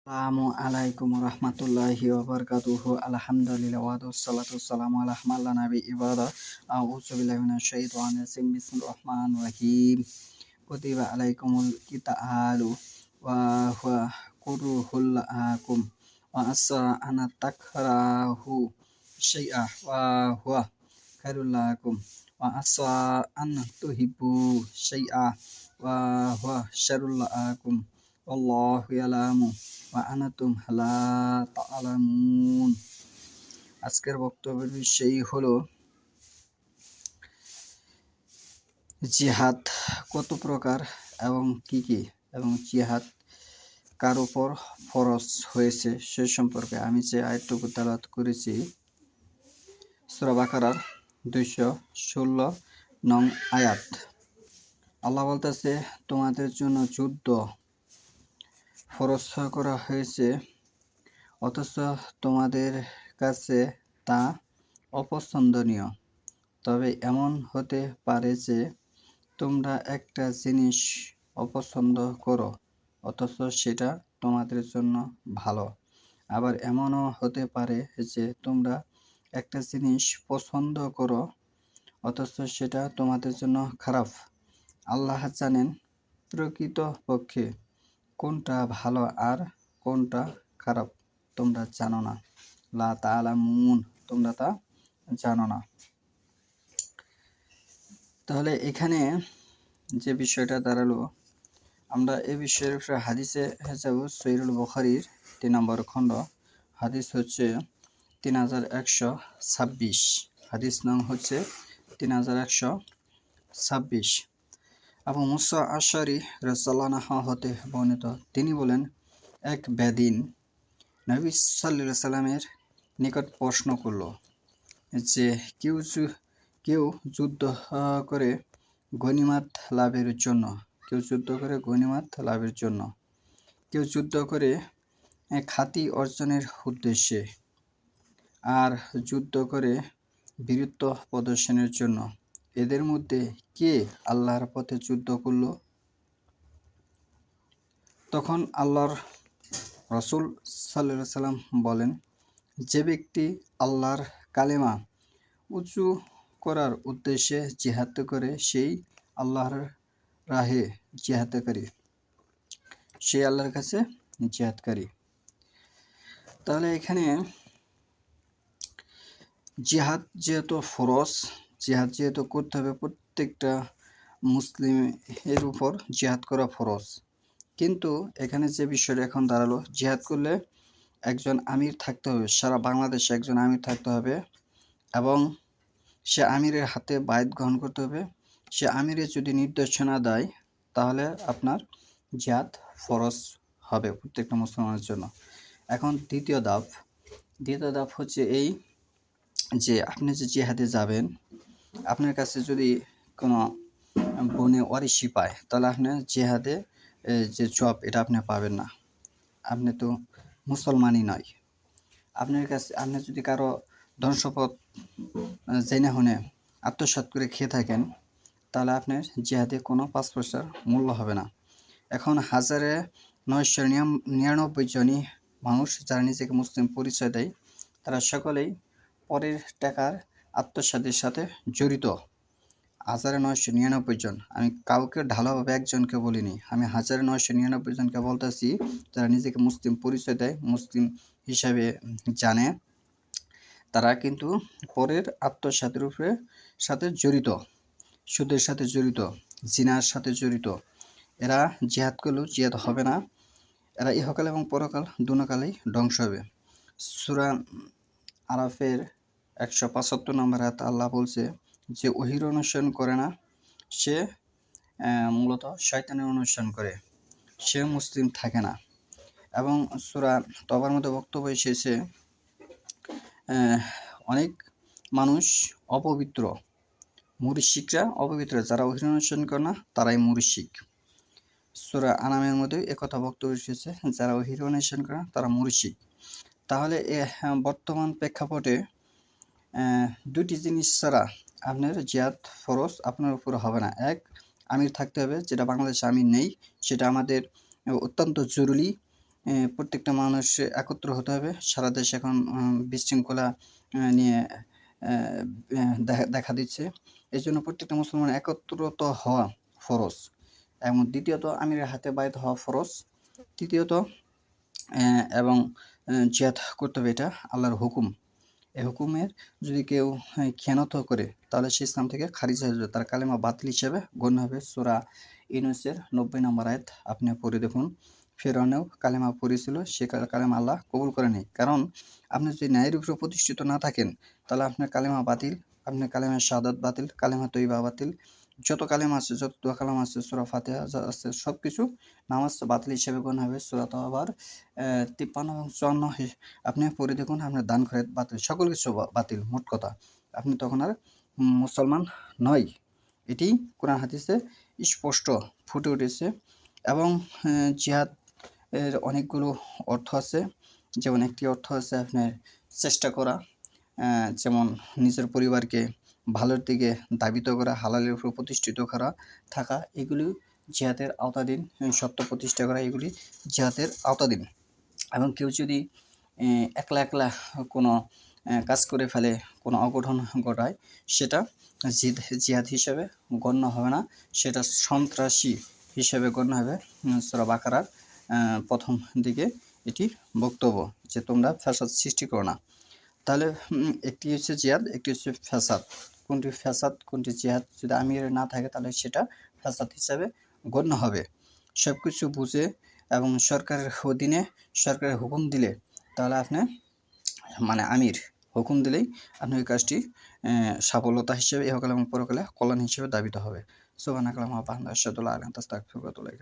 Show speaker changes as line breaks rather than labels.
Assalamualaikum warahmatullahi wabarakatuh. Alhamdulillah wa wassalatu wassalamu ala ahmad nabi ibadah. A'udzu billahi minasyaitonir rajim. Bismillahirrahmanirrahim. Kutiba alaikumul qita'alu wa huwa kurhul lakum wa asa an takrahu syai'a wa huwa khairul lakum wa asa an tuhibbu syai'a wa huwa syarrul lakum. Wallahu ya'lamu wa আনাতুম লা তা'লামুন। আজকের বক্তব্যের বিষয় হলো জিহাদ কত প্রকার এবং কি কি, এবং জিহাদ কার উপর ফরজ হয়েছে সে সম্পর্কে আমি যে আয়াতটুকু তেলাওয়াত করেছি সূরা বাকারার 216 নং আয়াত। আল্লাহ বলতেছে, তোমাদের জন্য যুদ্ধ ফরজ করা হয়েছে, অথচ তোমাদের কাছে তা অপছন্দনীয়। তবে এমন হতে পারে যে তোমরা একটা জিনিস অপছন্দ করো, অথচ সেটা তোমাদের জন্য ভালো। আবার এমনও হতে পারে যে তোমরা একটা জিনিস পছন্দ করো, অথচ সেটা তোমাদের জন্য খারাপ। আল্লাহ জানেন প্রকৃতপক্ষে কোনটা ভালো আর কোনটা খারাপ তোমরা জানো না। লা তা'লামুন, তোমরা তা জানো না। তাহলে এখানে যে বিষয়টা দাঁড়ালো, আমরা এই বিষয়ের উপরে হাদিসে যাব। সহিহুল বুখারীর 3 নম্বর খণ্ড, হাদিস হচ্ছে 3126, হাদিস নং হচ্ছে 3126। আবু মুসা আশআরী রাদিয়াল্লাহু আনহু হতে বর্ণিত, তিনি বলেন, এক বেদিন নবী সাল্লাল্লাহু আলাইহি সাল্লামের নিকট প্রশ্ন করল যে কেউ যুদ্ধ করে গনিমত লাভের জন্য, কেউ যুদ্ধ করে খ্যাতি অর্জনের উদ্দেশ্যে, আর যুদ্ধ করে বীরত্ব প্রদর্শনের জন্য, এদের মধ্যে কে আল্লাহর পথে যুদ্ধ করল? তখন আল্লাহর রাসূল সাল্লাল্লাহু আলাইহি সাল্লাম বলেন, যে ব্যক্তি আল্লাহর কালেমা উঁচু করার উদ্দেশ্যে জিহাদ করে, সেই আল্লাহর রাহে জিহাদকারী, সেই আল্লাহর কাছে জিহাদকারী। তাহলে এখানে জিহাদ যেহেতু ফরজ, জিহাদ যেহেতু করতে হবে, প্রত্যেকটা মুসলিমের উপর জিহাদ করা ফরজ। কিন্তু এখানে যে বিষয়টা এখন দাঁড়ালো, জিহাদ করলে একজন আমির থাকতে হবে, সারা বাংলাদেশে একজন আমির থাকতে হবে, এবং সে আমিরের হাতে বায়াত গ্রহণ করতে হবে। সে আমিরের যদি নির্দেশনা দেয়, তাহলে আপনার জিহাদ ফরজ হবে প্রত্যেকটা মুসলমানের জন্য। এখন দ্বিতীয় ধাপ হচ্ছে এই যে আপনি যে জিহাদে যাবেন, আপনার কাছে যদি কোনো বনে ওয়ারিশি পায়, তাহলে আপনি জিহাদে যে জব এটা আপনি পাবেন না, আপনি তো মুসলমানই নয়। আপনার কাছে, আপনি যদি কারো ধন সম্পদ জেনে শুনে আত্মসাৎ করে খেয়ে থাকেন, তাহলে আপনার জিহাদে কোনো 5 পয়সার মূল্য হবে না। এখন 1999 জনই মানুষ যারা নিজেকে মুসলিম পরিচয় দেয়, তারা সকলেই পরের টাকার আত্মসাতের সাথে জড়িত। 1999 জন, আমি কাউকে ঢালাওভাবে একজনকে বলিনি, আমি 1999 জনকে বলতেছি যারা নিজেকে মুসলিম পরিচয় দেয়, মুসলিম হিসাবে জানে, তারা কিন্তু পরের আত্মসাতের উপরে সাথে জড়িত, সুদের সাথে জড়িত, জিনার সাথে জড়িত। এরা জিহাদ করলেও জিহাদ হবে না, এরা ইহকাল এবং পরকাল দুনোকালেই ধ্বংস হবে। সূরা আরাফের 175 নম্বর আয়াতে আল্লাহ বলছে যে ওহীর অনুসরণ করে না, সে মূলত শয়তানের অনুসরণ করে, সে মুসলিম থাকে না। এবং সূরা তবার মধ্যে বক্তব্য এসেছে, অনেক মানুষ অপবিত্র, মুশরিকরা অপবিত্র, যারা ওহীর অনুসরণ করে না তারাই মুশরিক। সূরা আনামের মধ্যে একথা বক্তব্য এসেছে, যারা ওহীর অনুসরণ করে না তারা মুশরিক। তাহলে বর্তমান প্রেক্ষাপটে দুটি জিনিস ছাড়া আপনার জিহাদ ফরজ আপনার উপর হবে না। এক, আমির থাকতে হবে, যেটা বাংলাদেশে আমির নেই, সেটা আমাদের অত্যন্ত জরুরি। প্রত্যেকটা মানুষ একত্র হতে হবে। সারা দেশে এখন বিশৃঙ্খলা নিয়ে দেখা দিচ্ছে। এজন্য প্রত্যেকটা মুসলমান একত্রিত হওয়া ফরজ। এবং দ্বিতীয়ত আমিরের হাতে বায়আত হওয়া ফরজ। তৃতীয়ত এবং জিহাদ করতে হবে, এটা আল্লাহর হুকুম। এই হুকুমের যদি কেউ খেয়ানত করে তাহলে সে ইসলাম থেকে খারিজ হয়ে যাবে, তার কালেমা বাতিল হিসেবে গণ্য হবে। সূরা ইউনূসের ৯০ নম্বর আয়াত আপনি পড়ে দেখুন। ফিরআউনও কালেমা পড়েছিল, সে কালেমা আল্লাহ কবুল করেনি। কারণ আপনি যদি ন্যায়ের উপরে প্রতিষ্ঠিত না থাকেন তাহলে আপনার কালেমা বাতিল, আপনার কালেমা শাহাদাত বাতিল, কালেমা তৈবা বাতিল, যত কালেমা আছে, যত দোয়া কালাম আছে, সূরা ফাতিহা যা আছে সবকিছু নামাজ বাতিল হিসেবে গণ্য হবে। সূরা তাওবার ৫৩ এবং ৫৪ আপনি পড়ে দেখুন, আপনার দান খয়রাত বাতিল, সকল কিছু বাতিল। মোট কথা আপনি তখন আর মুসলমান নয়। এটি কোরআন হাদিসে স্পষ্ট ফুটে উঠেছে। এবং জিহাদ এর অনেকগুলো অর্থ আছে। যেমন একটি অর্থ আছে আপনার চেষ্টা করা, যেমন নিজের পরিবারকে ভালোর দিকে ধাবিত করা, হালালের উপর প্রতিষ্ঠিত করা থাকা, এগুলি জিহাদের আওতাধীন। সত্য প্রতিষ্ঠা করা, এগুলি জিহাদের আওতাধীন। এবং কেউ যদি একলা একলা কোনো কাজ করে ফেলে, কোনো অঘটন ঘটায়, সেটা জিহাদ হিসেবে গণ্য হবে না, সেটা সন্ত্রাসী হিসেবে গণ্য হবে। সূরা বাকারার প্রথম দিকে এটি বক্তব্য যে তোমরা ফ্যাসাদ সৃষ্টি করো না। তাহলে একটি হচ্ছে জিহাদ, একটি হচ্ছে ফ্যাসাদ। কোনটি ফ্যাসাদ কোনটি জিহাদ যদি আমিরের না থাকে তাহলে সেটা ফ্যাসাদ হিসাবে গণ্য হবে। সব কিছু বুঝে এবং সরকারের অধীনে সরকারের হুকুম দিলে তাহলে আপনি মানে আমির হুকুম দিলেই আপনি ওই কাজটি সফলতা হিসেবে ইহকাল এবং পরকালে কল্যাণ হিসেবে দাবিত হবে। সুবহানাকা আল্লাহুম্মা ওয়া বিহামদিকা আশহাদু আল্লা ইলাহা ইল্লা আনতা আস্তাগফিরুকা ওয়া আতুবু ইলাইক।